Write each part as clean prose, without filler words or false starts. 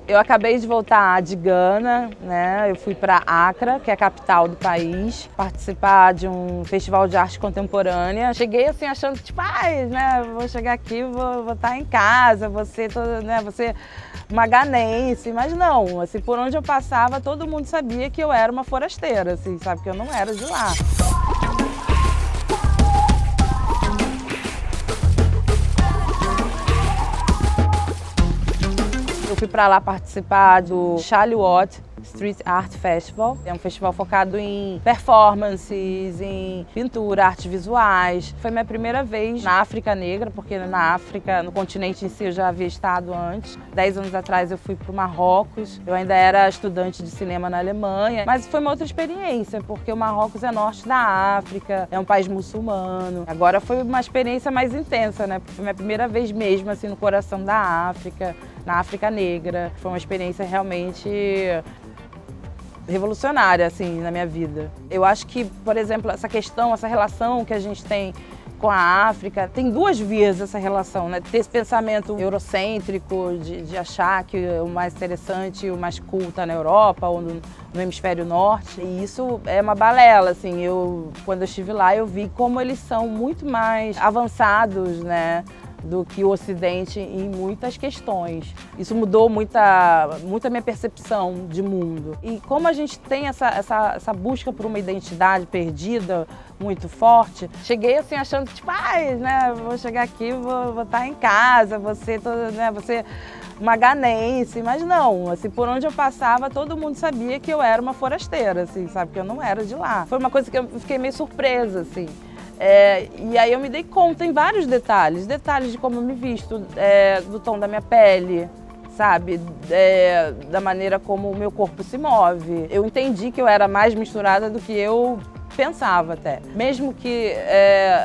Eu acabei de voltar de Gana, né? Eu fui para Accra, que é a capital do país, participar de um festival de arte contemporânea. Cheguei assim achando, tipo, né? Vou chegar aqui, vou estar em casa, vou ser toda, né? Vou ser uma ganense, mas não, assim, por onde eu passava, todo mundo sabia que eu era uma forasteira, assim, sabe? Que eu não era de lá. Eu fui para lá participar do Chaliwot Street Art Festival. É um festival focado em performances, em pintura, artes visuais. Foi minha primeira vez na África Negra, porque na África, no continente em si, eu já havia estado antes. 10 anos atrás eu fui para o Marrocos. Eu ainda era estudante de cinema na Alemanha, mas foi uma outra experiência, porque o Marrocos é norte da África, é um país muçulmano. Agora foi uma experiência mais intensa, né? Foi minha primeira vez mesmo, assim, no coração da África, na África Negra. Foi uma experiência realmente revolucionária, assim, na minha vida. Eu acho que, por exemplo, essa questão, essa relação que a gente tem com a África, tem duas vias essa relação, né? Ter esse pensamento eurocêntrico de achar que o mais interessante, o mais cool tá na Europa ou no hemisfério norte. E isso é uma balela, assim. Quando eu estive lá, eu vi como eles são muito mais avançados, né, do que o Ocidente em muitas questões. Isso mudou muito a minha percepção de mundo. E como a gente tem essa busca por uma identidade perdida muito forte, cheguei assim achando, tipo, né, vou chegar aqui, vou estar em casa, vou ser toda, né, vou ser uma ganense, mas não, assim, por onde eu passava, todo mundo sabia que eu era uma forasteira, assim, sabe, que eu não era de lá. Foi uma coisa que eu fiquei meio surpresa, assim. E aí eu me dei conta em vários detalhes de como eu me visto, do tom da minha pele, sabe, da maneira como o meu corpo se move. Eu entendi que eu era mais misturada do que eu pensava até. Mesmo que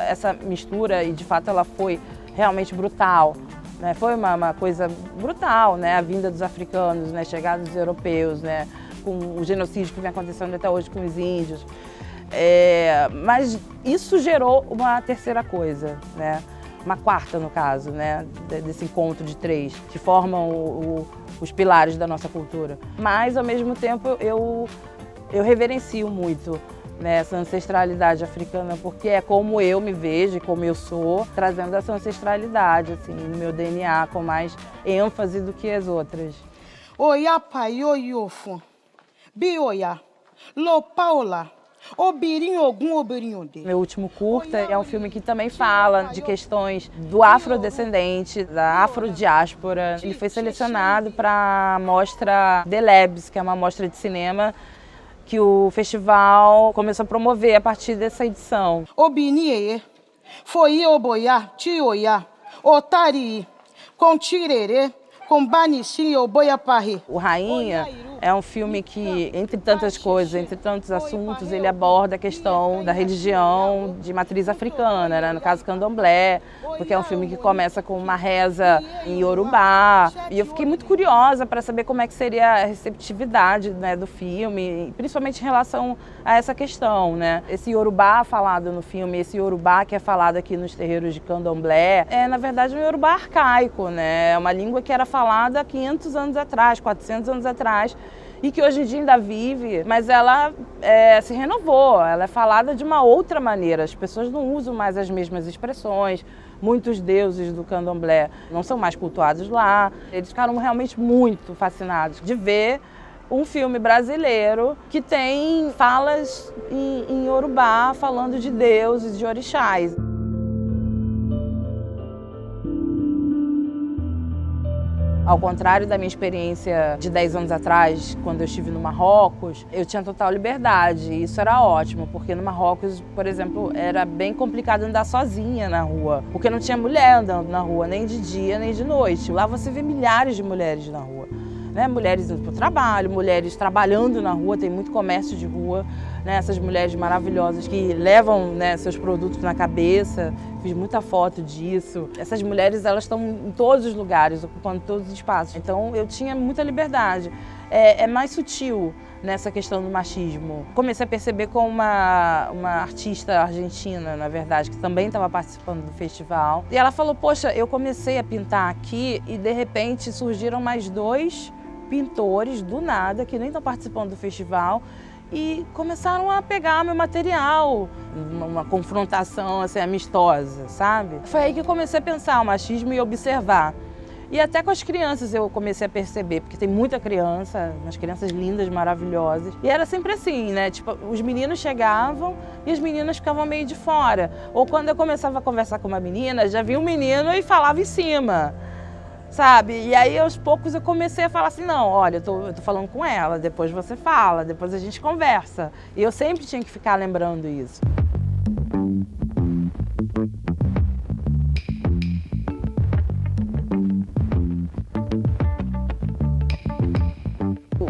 essa mistura, e de fato ela foi realmente brutal, né? Foi uma coisa brutal, né? A vinda dos africanos, né? Chegada dos europeus, né? Com o genocídio que vem acontecendo até hoje com os índios. Mas isso gerou uma terceira coisa, né? Uma quarta, no caso, né? Desse encontro de três, que formam os pilares da nossa cultura. Mas, ao mesmo tempo, eu reverencio muito, né, essa ancestralidade africana, porque é como eu me vejo, como eu sou, trazendo essa ancestralidade, assim, no meu DNA, com mais ênfase do que as outras. Oya pai oyofo, bioya, lo paula. Meu último curta é um filme que também fala de questões do afrodescendente, da afrodiáspora. Ele foi selecionado para a mostra The Labs, que é uma mostra de cinema que o festival começou a promover a partir dessa edição. Obinie, foi oboia, tioia, otari, com tirere, com banichi, oboia parri. O Rainha é um filme que, entre tantas coisas, entre tantos assuntos, ele aborda a questão da religião de matriz africana, né? No caso Candomblé, porque é um filme que começa com uma reza em Yorubá. E eu fiquei muito curiosa para saber como é que seria a receptividade, né, do filme, principalmente em relação a essa questão, né? Esse Yorubá falado no filme, esse Yorubá que é falado aqui nos terreiros de Candomblé, é na verdade um Yorubá arcaico, né? É uma língua que era falada há 500 anos atrás, 400 anos atrás, e que hoje em dia ainda vive, mas ela se renovou, ela é falada de uma outra maneira. As pessoas não usam mais as mesmas expressões, muitos deuses do Candomblé não são mais cultuados lá. Eles ficaram realmente muito fascinados de ver um filme brasileiro que tem falas em Yorubá falando de deuses, de orixás. Ao contrário da minha experiência de 10 anos atrás, quando eu estive no Marrocos, eu tinha total liberdade e isso era ótimo, porque no Marrocos, por exemplo, era bem complicado andar sozinha na rua, porque não tinha mulher andando na rua, nem de dia, nem de noite. Lá você vê milhares de mulheres na rua, né? Mulheres indo para o trabalho, mulheres trabalhando na rua, tem muito comércio de rua, né? Essas mulheres maravilhosas que levam, né, seus produtos na cabeça. Fiz muita foto disso. Essas mulheres, elas estão em todos os lugares, ocupando todos os espaços. Então, eu tinha muita liberdade. É mais sutil nessa questão do machismo. Comecei a perceber com uma artista argentina, na verdade, que também estava participando do festival. E ela falou, poxa, eu comecei a pintar aqui e, de repente, surgiram mais 2 pintores do nada, que nem estão participando do festival, e começaram a pegar meu material, uma confrontação assim, amistosa, sabe? Foi aí que eu comecei a pensar o machismo e observar. E até com as crianças eu comecei a perceber, porque tem muita criança, umas crianças lindas, maravilhosas. E era sempre assim, né? Tipo, os meninos chegavam e as meninas ficavam meio de fora. Ou quando eu começava a conversar com uma menina, já vinha um menino e falava em cima, sabe? E aí aos poucos eu comecei a falar assim, não, olha, eu tô falando com ela, depois você fala, depois a gente conversa. E eu sempre tinha que ficar lembrando isso.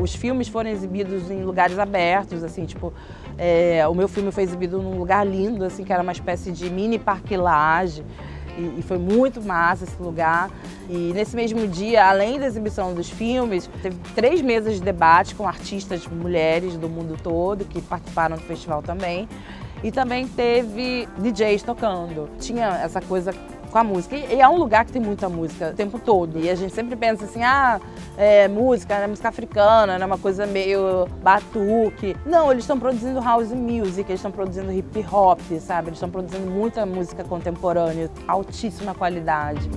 Os filmes foram exibidos em lugares abertos, assim, tipo, o meu filme foi exibido num lugar lindo, assim, que era uma espécie de mini Parque Lage, e foi muito massa esse lugar. E nesse mesmo dia, além da exibição dos filmes, teve 3 mesas de debate com artistas mulheres do mundo todo que participaram do festival também. E também teve DJs tocando. Tinha essa coisa com a música. E é um lugar que tem muita música o tempo todo. E a gente sempre pensa assim, música africana, é uma coisa meio batuque. Não, eles estão produzindo house music, eles estão produzindo hip hop, sabe? Eles estão produzindo muita música contemporânea, altíssima qualidade.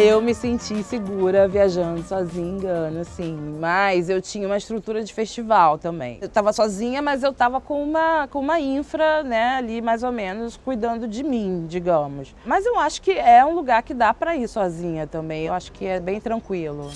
Eu me senti segura viajando sozinha em Gana, assim, mas eu tinha uma estrutura de festival também. Eu estava sozinha, mas eu estava com uma infra, né, ali mais ou menos, cuidando de mim, digamos. Mas eu acho que é um lugar que dá para ir sozinha também, eu acho que é bem tranquilo.